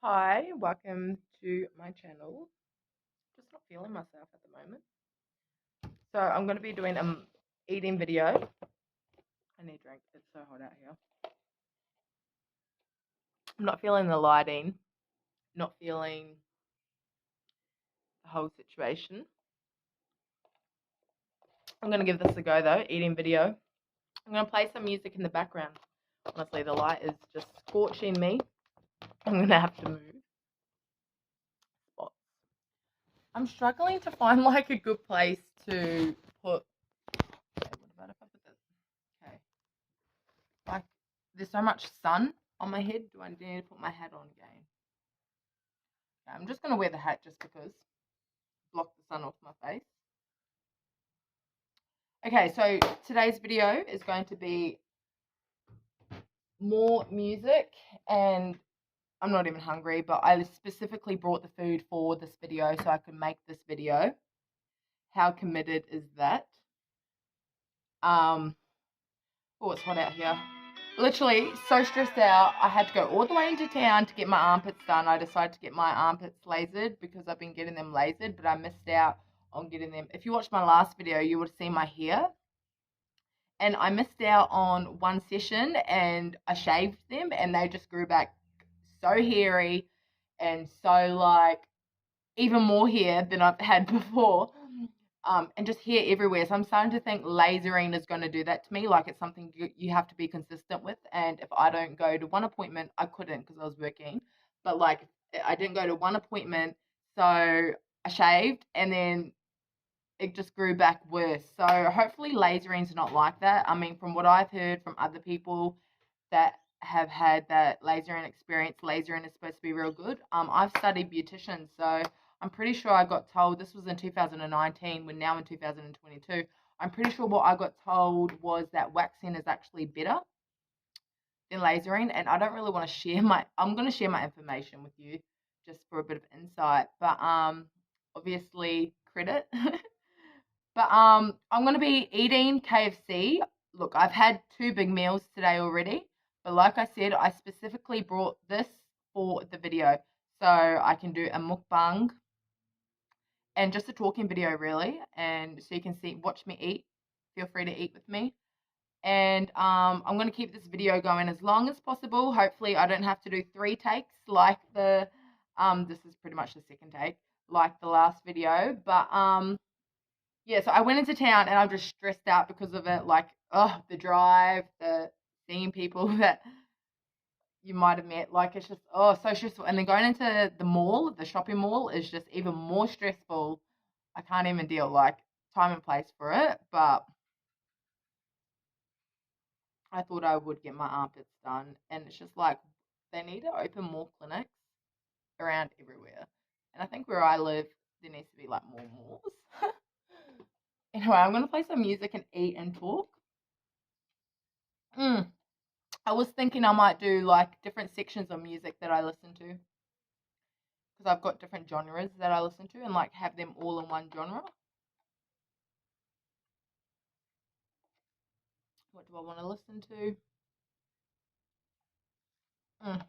Hi, welcome to my channel. Just not feeling myself at the moment. So I'm going to be doing an eating video. I need a drink. It's so hot out here. I'm not feeling the lighting. Not feeling the whole situation. I'm going to give this a go though, eating video. I'm going to play some music in the background. Honestly, the light is just scorching me. I'm going to have to move spots. I'm struggling to find like a good place to put. Okay, what about if I put this? Okay. Like, there's so much sun on my head. Do I need to put my hat on again? Okay, I'm just going to wear the hat just because. Block the sun off my face. Okay, so today's video is going to be more music, and I'm not even hungry, but I specifically brought the food for this video so I could make this video. How committed is that? Oh, it's hot out here. Literally so stressed out. I had to go all the way into town to get my armpits done. I decided to get my armpits lasered because I've been getting them lasered, but I missed out on getting them. If you watched my last video, you would have seen my hair. And I missed out on one session and I shaved them and they just grew back so hairy and so like even more hair than I've had before. And just hair everywhere. So I'm starting to think lasering is going to do that to me. Like, it's something you have to be consistent with. And if I don't go to one appointment, I couldn't because I was working. But like, I didn't go to one appointment, so I shaved, and then it just grew back worse. So hopefully lasering's not like that. I mean, from what I've heard from other people that have had that lasering experience, lasering is supposed to be real good. I've studied beautician, so I'm pretty sure I got told, this was in 2019, we're now in 2022. I'm pretty sure what I got told was that waxing is actually better than lasering, and I don't really want to share I'm going to share my information with you just for a bit of insight, but obviously credit. But I'm going to be eating KFC. Look, I've had 2 big meals today already, but like I said, I specifically brought this for the video so I can do a mukbang and just a talking video really, and so you can watch me eat. Feel free to eat with me. And I'm going to keep this video going as long as possible. Hopefully I don't have to do 3 takes like the this is pretty much the second take like the last video, but yeah, so I went into town and I'm just stressed out because of it. Like, the drive, the seeing people that you might have met. Like, it's just, so stressful. And then going into the mall, the shopping mall, is just even more stressful. I can't even deal, like, time and place for it. But I thought I would get my armpits done. And it's just like, they need to open more clinics around everywhere. And I think where I live, there needs to be, like, more malls. Anyway, I'm going to play some music and eat and talk. I was thinking I might do like different sections of music that I listen to, because I've got different genres that I listen to, and like have them all in one genre. What do I want to listen to?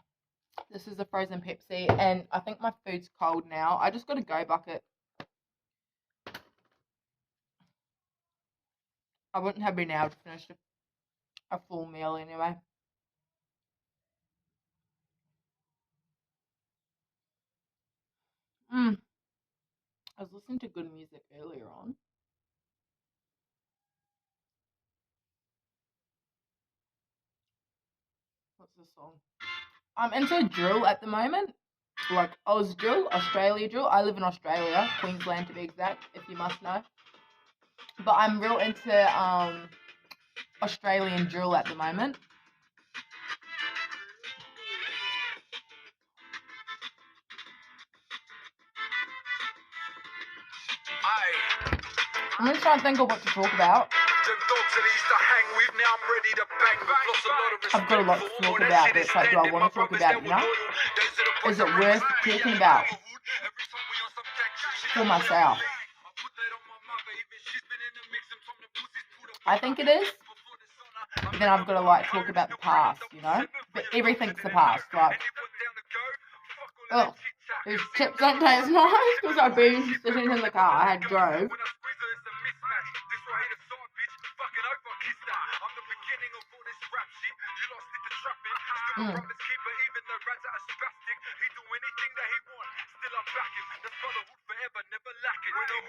This is a frozen Pepsi, and I think my food's cold now. I just got a go bucket. I wouldn't have been able to finish a full meal anyway. I was listening to good music earlier on. What's the song? I'm into drill at the moment. Like Oz drill, Australia drill. I live in Australia, Queensland to be exact, if you must know. But I'm real into Australian drill at the moment. I'm just trying to think of what to talk about. I've got a lot to talk about, but it's like, do I want to talk about it enough? Is it worth talking about for myself? I think it is. But then I've got to like talk about the past, you know? But everything's the past. Like, Oh, these chips don't taste nice because I've been sitting in the car. I had drove.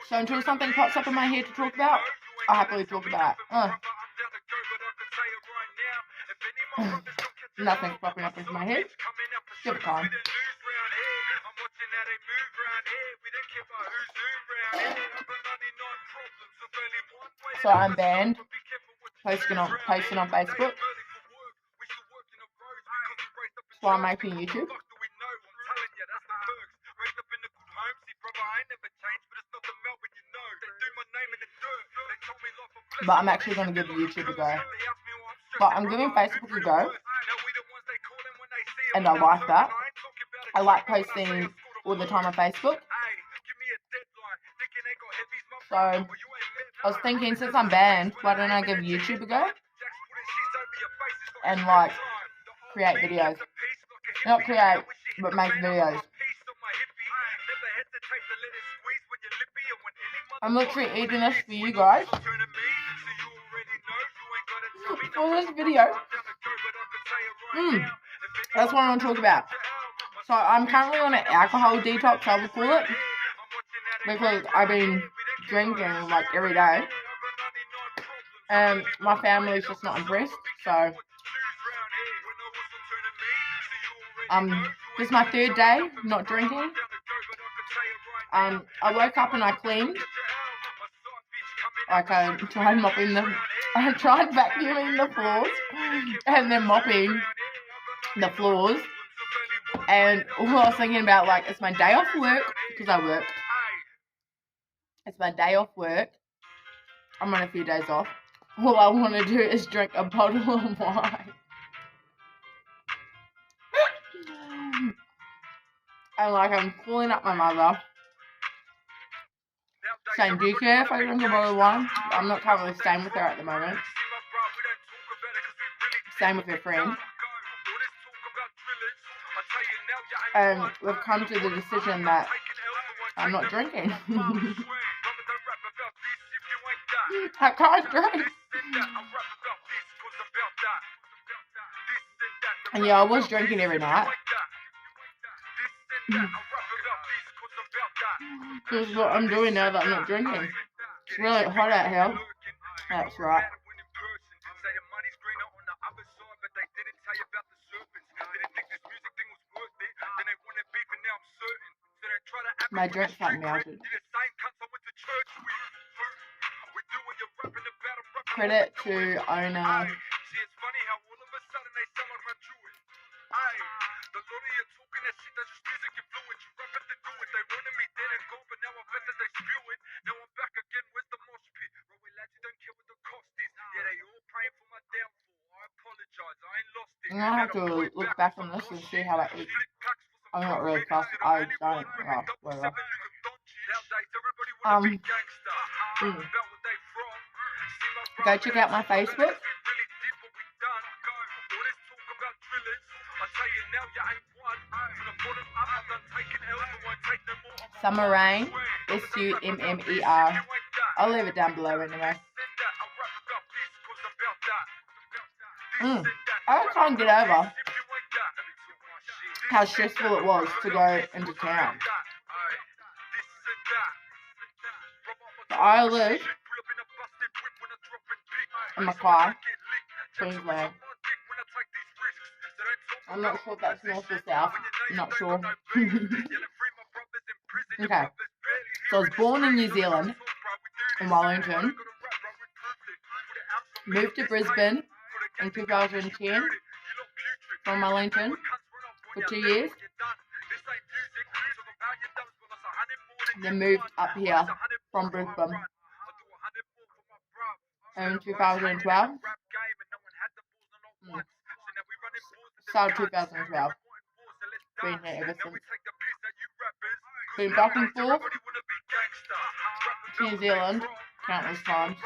So until something pops up in my head to talk about, I'll happily talk about it. Nothing's popping up into my head. Give it time. So I'm banned posting on Facebook. So I'm making YouTube. But I'm actually going to give YouTube a go. But I'm giving Facebook a go. And I like that. I like posting all the time on Facebook. So I was thinking, since I'm banned, why don't I give YouTube a go? And like create videos. Not create, but make videos. I'm literally eating this for you guys. For this video. That's what I want to talk about. So I'm currently on an alcohol detox, I would call it. Because I've been drinking like every day. And my family's just not impressed. So this is my third day not drinking. I woke up and I cleaned. Like I tried vacuuming the floors and then mopping the floors. And all I was thinking about, like, it's my day off work because I work. It's my day off work. I'm on a few days off. All I want to do is drink a bottle of wine. And like I'm calling up my mother saying, do you care if I drink a bottle of wine? I'm not currently staying with her at the moment. Staying with her friend. And we've come to the decision that I'm not drinking. I can't drink. And yeah, I was drinking every night. This is what I'm doing now that I'm not drinking. It's really hot out here. That's right. My drink's like melted. Credit to owner. I'm gonna have to look back on this and see how I eat. I'm not really fast. I don't. Well, whatever. Go check out my Facebook. Summer Rain. SUMMER. I'll leave it down below anyway. I can't get over how stressful it was to go into town. I live in Mackay, Queensland. I'm not sure if that's north or south. I'm not sure. Okay. So I was born in New Zealand, in Wellington. Moved to Brisbane in 2010 from Wellington for 2 years. Then moved up here from Brisbane in 2012. Started 2012. Been here ever since. Been back and forth to New Zealand countless times.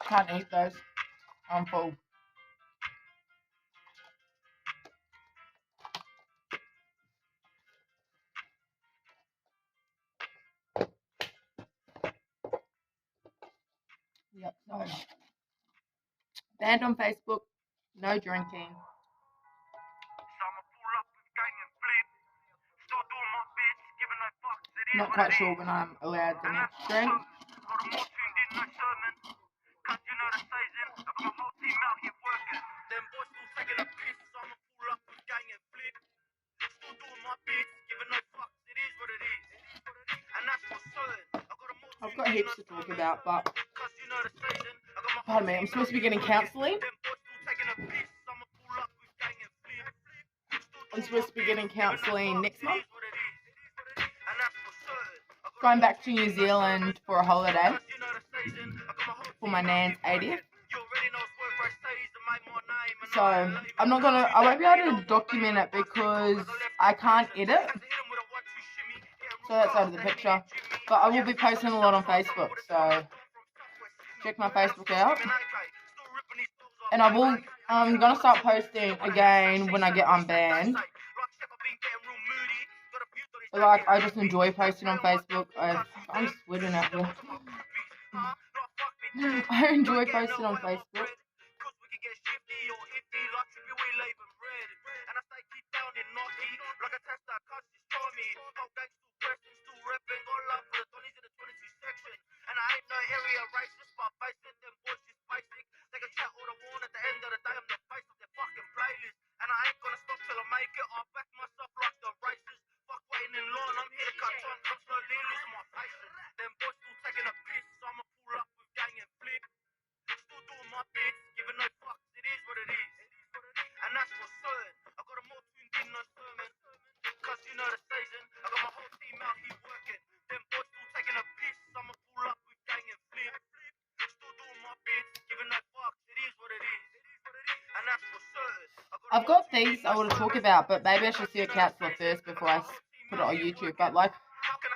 Can't eat those. I'm full. Yep, so banned on Facebook, no drinking. Not quite sure when I'm allowed the next drink. I've got heaps to talk about, but pardon me, I'm supposed to be getting counselling. I'm supposed to be getting counselling next month. Going back to New Zealand for a holiday for my nan's 80th. So I won't be able to document it because I can't edit. So that's out of the picture. But I will be posting a lot on Facebook, so check my Facebook out. And I'm gonna start posting again when I get unbanned. Like, I just enjoy posting on Facebook. I'm sweating out here. I enjoy posting on Facebook. I've got things I want to talk about, but maybe I should see a counsellor first before I put it on YouTube. But, like,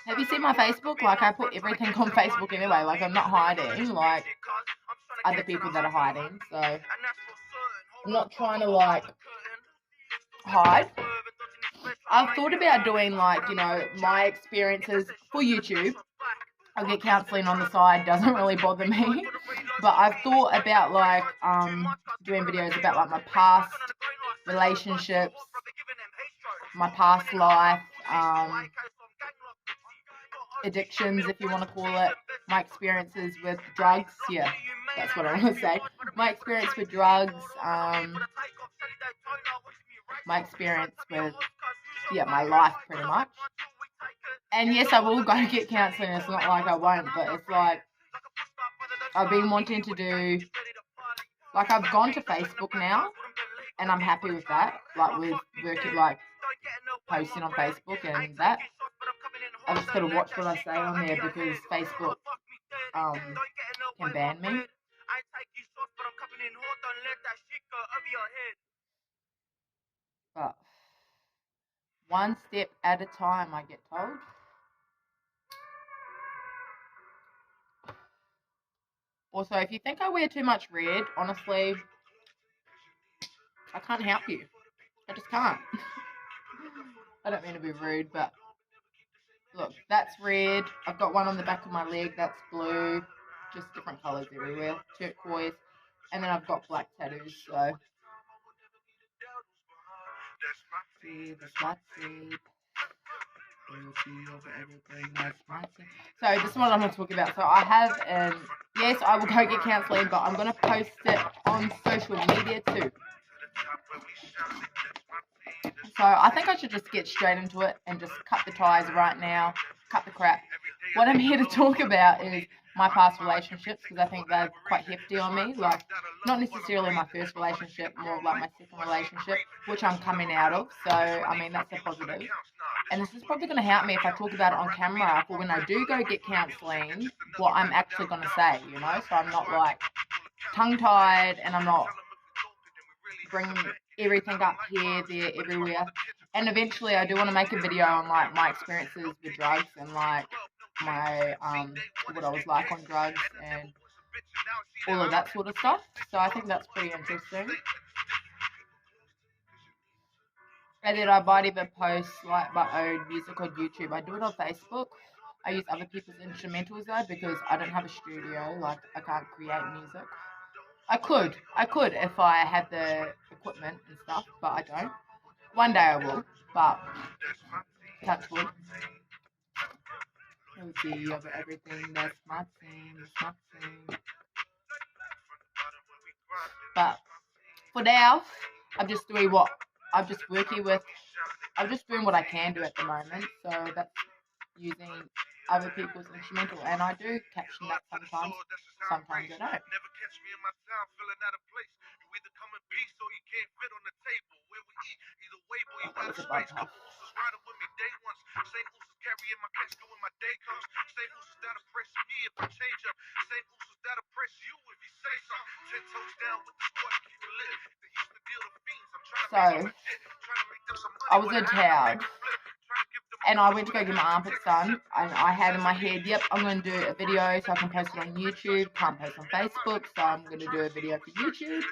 have you seen my Facebook? Like, I put everything on Facebook anyway. Like, I'm not hiding, like, other people that are hiding. So, I'm not trying to, like, hide. I've thought about doing, like, you know, my experiences for YouTube. I'll get counselling on the side, doesn't really bother me. But I've thought about, like, doing videos about, like, my past relationships, my past life, addictions, if you want to call it, my experiences with drugs. Yeah, that's what I want to say. My experience with drugs, my experience with, yeah, my life pretty much. And yes, I will go get counselling. It's not like I won't, but it's like I've been wanting to do, like, I've gone to Facebook now, and I'm happy with that, like, with working, like, posting on Facebook and that. I've just got to watch what I say on there because Facebook can ban me. But one step at a time, I get told. Also, if you think I wear too much red, honestly, I can't help you. I just can't. I don't mean to be rude, but look, that's red. I've got one on the back of my leg, that's blue. Just different colours everywhere. Turquoise. And then I've got black tattoos, so. So this is what I'm going to talk about. So I have, yes, I will go get counselling, but I'm going to post it on social media too. So I think I should just get straight into it and just cut the ties right now, cut the crap. What I'm here to talk about is my past relationships, because I think they're quite hefty on me. Like, not necessarily my first relationship, more of like my second relationship, which I'm coming out of. So, I mean, that's a positive. And this is probably going to help me if I talk about it on camera for when I do go get counselling, what I'm actually going to say, you know? So I'm not like tongue-tied and I'm not bringing everything up here, there, everywhere. And eventually I do want to make a video on like my experiences with drugs and like my what I was like on drugs and all of that sort of stuff. So I think that's pretty interesting. And then I might even post like my own music on YouTube. I do it on Facebook. I use other people's instrumentals though because I don't have a studio. Like, I can't create music. I could if I had the equipment and stuff, but I don't. One day I will, but touch wood. Let's see over everything. That's my thing. But for now, I'm just doing what I'm just working with. I'm just doing what I can do at the moment. So that's using other people's instrumental, and I do caption that sometimes. Sometimes I don't. So I was in town and I went to go get my armpits done, and I had in my head, yep, I'm going to do a video so I can post it on YouTube. Can't post on Facebook, so I'm going to do a video for YouTube,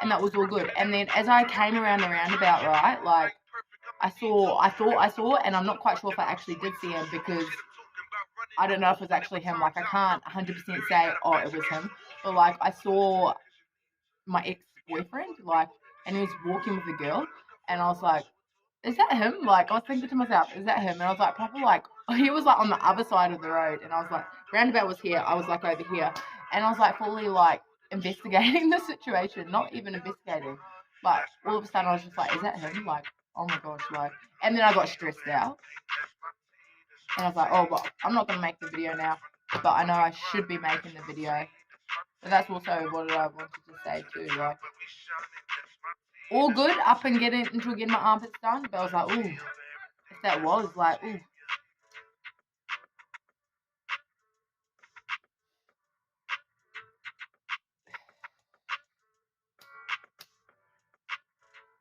and that was all good. And then as I came around the roundabout, right, like I thought I saw, and I'm not quite sure if I actually did see him because I don't know if it was actually him. Like, I can't 100% say, oh, it was him, but like I saw my ex-boyfriend, like, and he was walking with a girl, and I was like, is that him? Like, I was thinking to myself, is that him? And I was like, probably like, he was like on the other side of the road, and I was like, roundabout was here, I was like over here, and I was like fully like investigating the situation, not even investigating, like all of a sudden I was just like, is that him? Like, oh my gosh, like, and then I got stressed out, and I was like, oh, well, I'm not going to make the video now, but I know I should be making the video. But that's also what I wanted to say too, like, all good up and until getting my armpits done, but I was like, ooh, if that was like, ooh.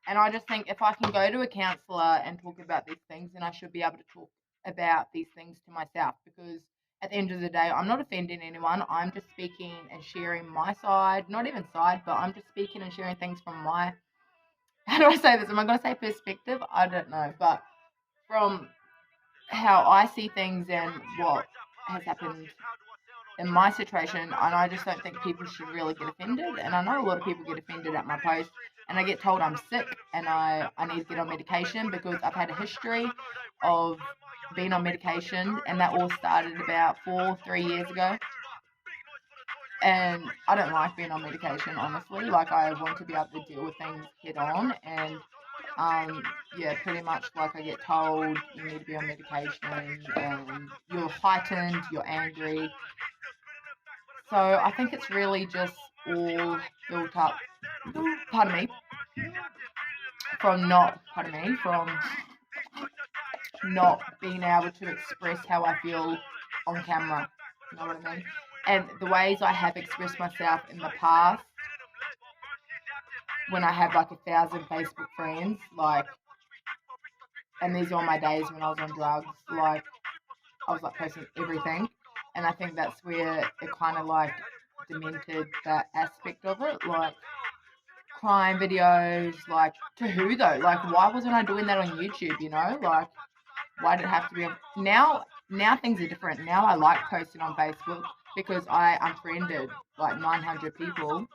And I just think if I can go to a counsellor and talk about these things, then I should be able to talk about these things to myself, because at the end of the day, I'm not offending anyone. I'm just speaking and sharing my side, not even side, but I'm just speaking and sharing things from my, how do I say this? Am I going to say perspective? I don't know, but from how I see things and what has happened in my situation, and I just don't think people should really get offended. And I know a lot of people get offended at my post, and I get told I'm sick and I need to get on medication because I've had a history of being on medication, and that all started about 3 years ago. And I don't like being on medication, honestly. Like, I want to be able to deal with things head on, and yeah, pretty much like I get told you need to be on medication and you're heightened, you're angry. So I think it's really just all built up, pardon me, from not being able to express how I feel on camera. You know what I mean? And the ways I have expressed myself in the past, when I had like 1,000 Facebook friends, like, and these are all my days when I was on drugs, like, I was like posting everything, and I think that's where it kind of like demented that aspect of it, like crime videos, like, to who though? Like, why wasn't I doing that on YouTube, you know? Like, why did it have to be on... Now things are different. Now I like posting on Facebook because I unfriended like 900 people,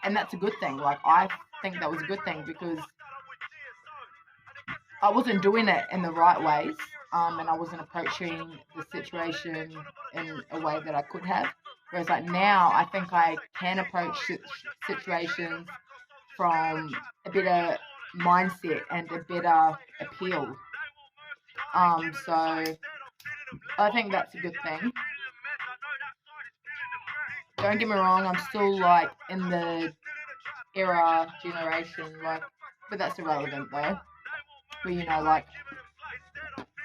and that's a good thing. Like, I think that was a good thing because I wasn't doing it in the right ways, and I wasn't approaching the situation in a way that I could have. Whereas like now, I think I can approach situations from a better mindset and a better appeal. So I think that's a good thing. don't get me wrong, I'm still like in the generation, like, but that's irrelevant though. But you know, like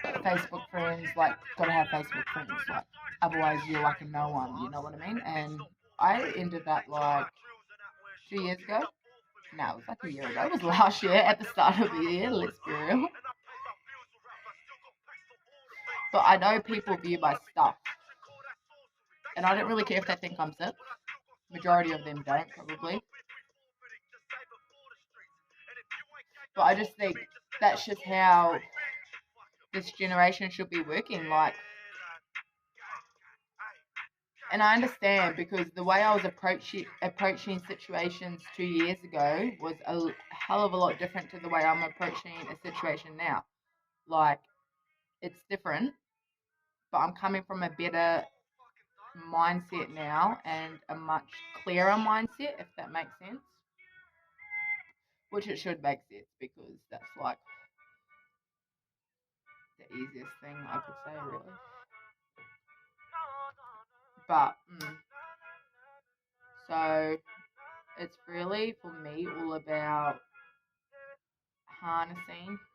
Facebook friends, like gotta have Facebook friends, like otherwise you're like a no one, you know what I mean? And I ended that like 2 years ago. No, it was like a year ago. It was last year at the start of the year, let's be real. But I know people view my stuff. And I don't really care if they think I'm sick. Majority of them don't, probably. But I just think that's just how this generation should be working. Like, and I understand because the way I was approaching situations 2 years ago was a hell of a lot different to the way I'm approaching a situation now. Like, it's different, but I'm coming from a better mindset now and a much clearer mindset, if that makes sense. Which it should make sense because that's like the easiest thing I could say, really. But, so it's really, for me, all about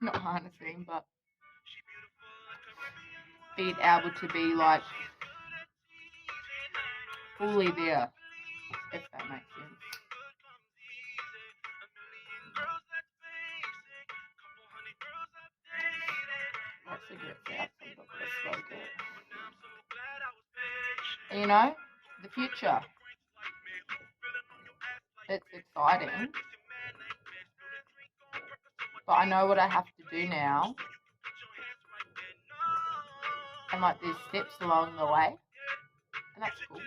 not harnessing, but being able to be like fully there, if that makes sense. Like cigarettes out, so I'm not gonna smoke it. And, you know, the future. It's exciting. But I know what I have to do now. And like there's steps along the way. And that's cool.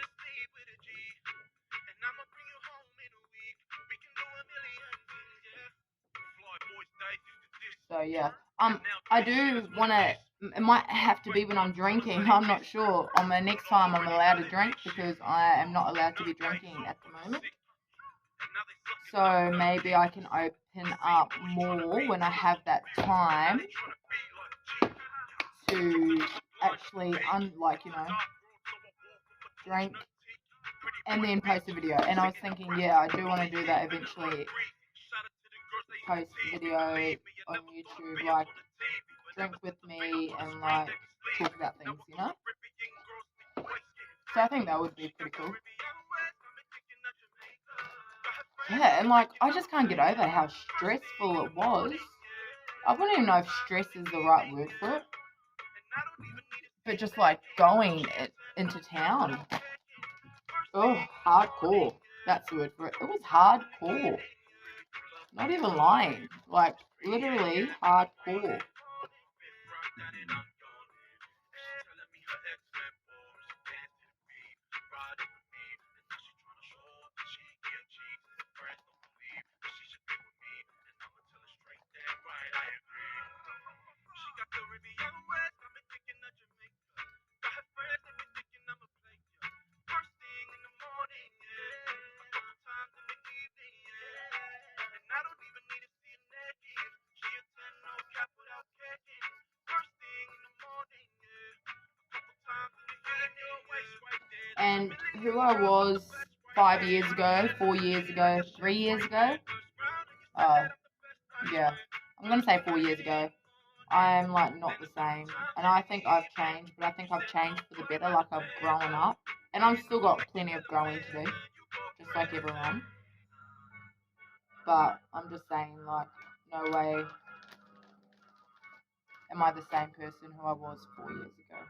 So yeah. I do wanna, it might have to be when I'm drinking, I'm not sure. On the next time I'm allowed to drink because I am not allowed to be drinking at the moment. So maybe I can open up more when I have that time to actually drink and then post a video. And I was thinking, yeah, I do want to do that eventually. Post a video on YouTube, like drink with me and like talk about things, you know? So I think that would be pretty cool. Yeah, and like I just can't get over how stressful it was. I wouldn't even know if stress is the right word for it. But just like going into town. Oh, hardcore. That's the word for it. It was hardcore. Not even lying. Like, literally hardcore. And who I was 5 years ago, 4 years ago, 3 years ago, yeah, I'm going to say 4 years ago, I'm like not the same. And I think I've changed, but I think I've changed for the better, like I've grown up. And I've still got plenty of growing to do, just like everyone. But I'm just saying, like, no way am I the same person who I was 4 years ago.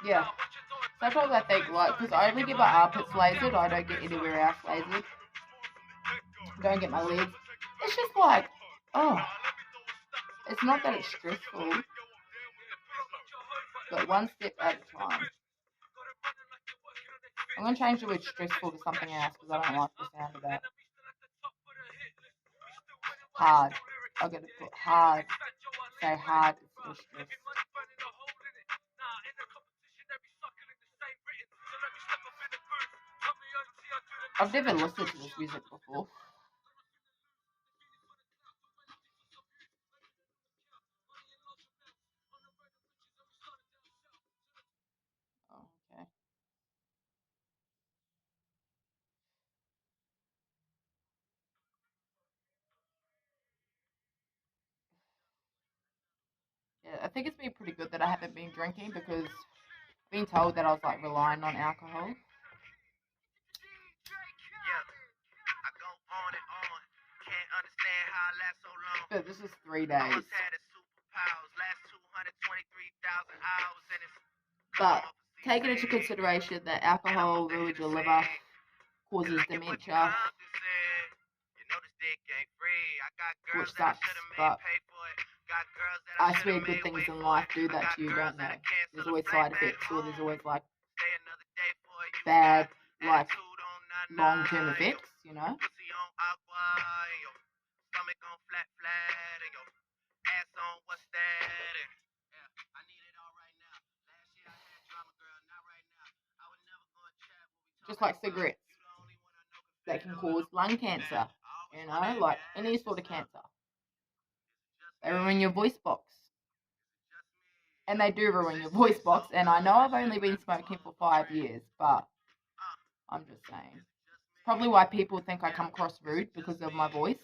Yeah. Sometimes I think, like, because I only get my armpits lasered, I don't get anywhere else lasered. Don't get my legs. It's just like, oh, it's not that it's stressful, but one step at a time. I'm going to change the word stressful to something else because I don't like the sound of that. Hard. I'm going to put hard. Say hard instead of stress. I've never listened to this music before. Oh, okay. Yeah, I think it's been pretty good that I haven't been drinking because I've been told that I was like relying on alcohol. But this is 3 days. But taking into consideration that alcohol ruins your liver, causes dementia, which sucks, but I swear good things in life do that to you, don't they? There's always side effects, or there's always like bad, like long-term effects, you know? Just like cigarettes that can cause lung cancer, you know, like any sort of cancer. They ruin your voice box. And they do ruin your voice box. And I know I've only been smoking for 5 years, but I'm just saying. It's probably why people think I come across rude because of my voice.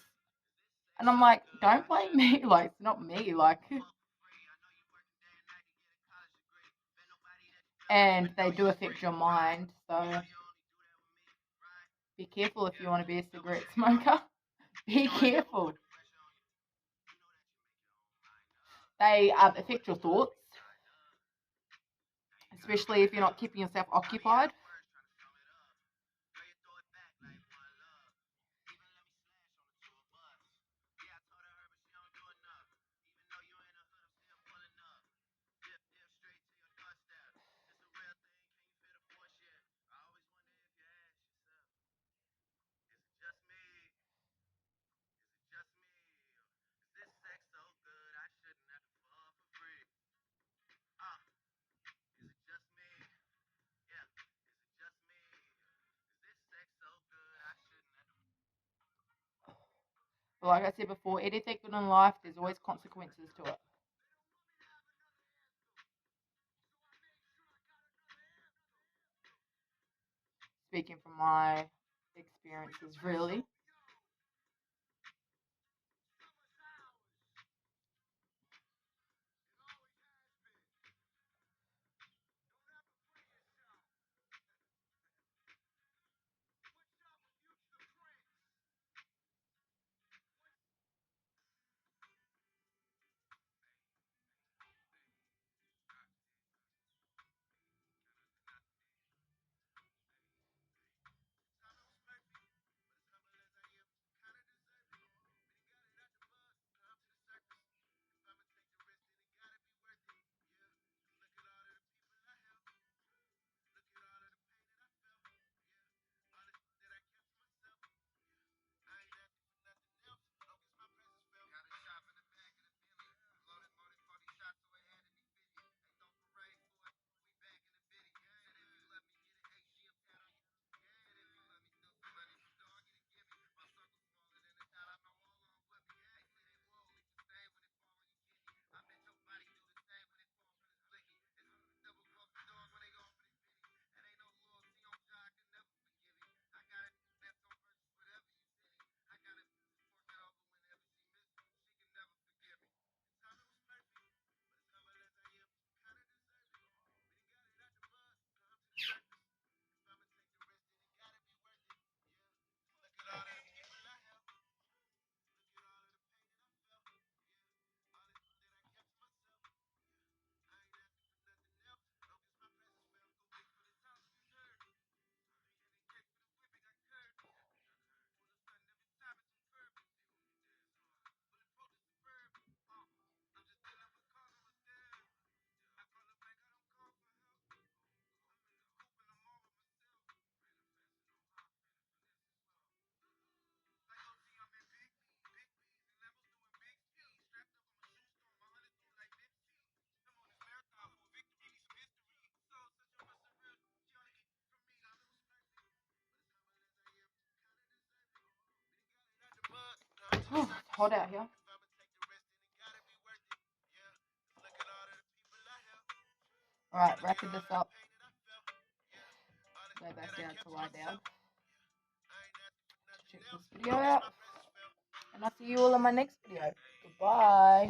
And I'm like, don't blame me. Like, it's not me. Like, and they do affect your mind. So be careful if you want to be a cigarette smoker. Be careful. They affect your thoughts, especially if you're not keeping yourself occupied. But like I said before, anything good in life, there's always consequences to it. Speaking from my experiences, really. hot out here. Alright, wrapping this up. Go back down to lie down. Check this video out. And I'll see you all in my next video. Goodbye.